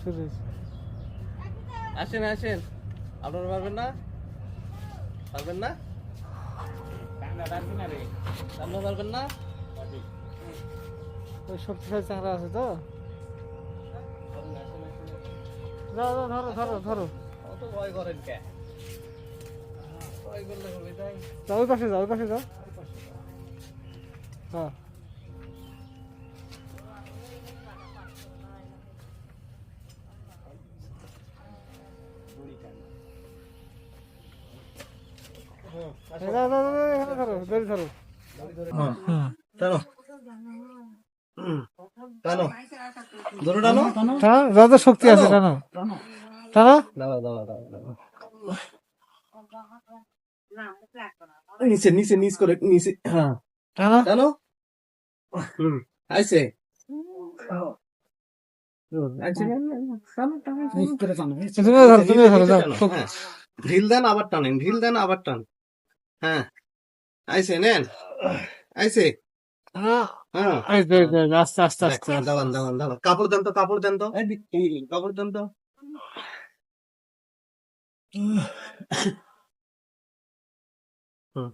শুরু হয়েছে। আসেন আসেন, আপনারা পারবেন না? পারবেন না? আপনারা পারবেন না? ওই শক্তিশালী চাংড়া আছে তো। আসেন, আসেন, আসেন। যাও যাও, ধরো ধরো ধরো। অত ভয় করেন কে? ভয় করলে হবে তাই? যাও ওই পাশে যাও, ওই পাশে যাও। হ্যাঁ যাও যাও যাও, এখানে ধরো, দড়ি ধরো। টানো, টানো, ধরো টানো। টানো, যত শক্তি আছে টানো টানো। দাঁড়াও, দাঁড়াও, দাঁড়াও, দাঁড়াও। নিচে নিচে নিচ করে নিচে, হ্যাঁ টানো। টানো। আইছে আইছে। তুমিও ধরো, তুমিও ধরো, যাও। হ্যাঁ, ঢিল দেন আবার টানেন, ঢিল দেন আবার টান। হ্যাঁ, আইছে নেন, আইছে। হ্যাঁ, এই যে, এই যে, আস্তে আস্তে আস্তে। দাঁড়ান দাঁড়ান দাঁড়ান, কাপড় দেন তো, কাপড় দেন তো, কাপড় দেন তো।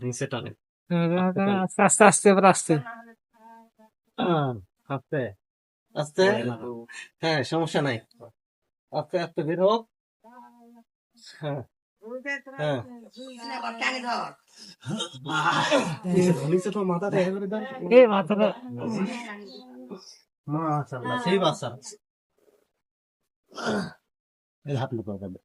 নিচে টানেন, আস্তে আস্তে আস্তে, এবার আস্তে। আস্তে আস্তে। হ্যাঁ, সমস্যা নাই, আস্তে আস্তে বের হোক। হ্যাঁ হ্যাঁ, নিচে তো মাথাটা এভাবে দেন। এই মাথাটা মাশাআল্লাহ, সেই বাচ্চা। এই হাত লুকাও যাবে।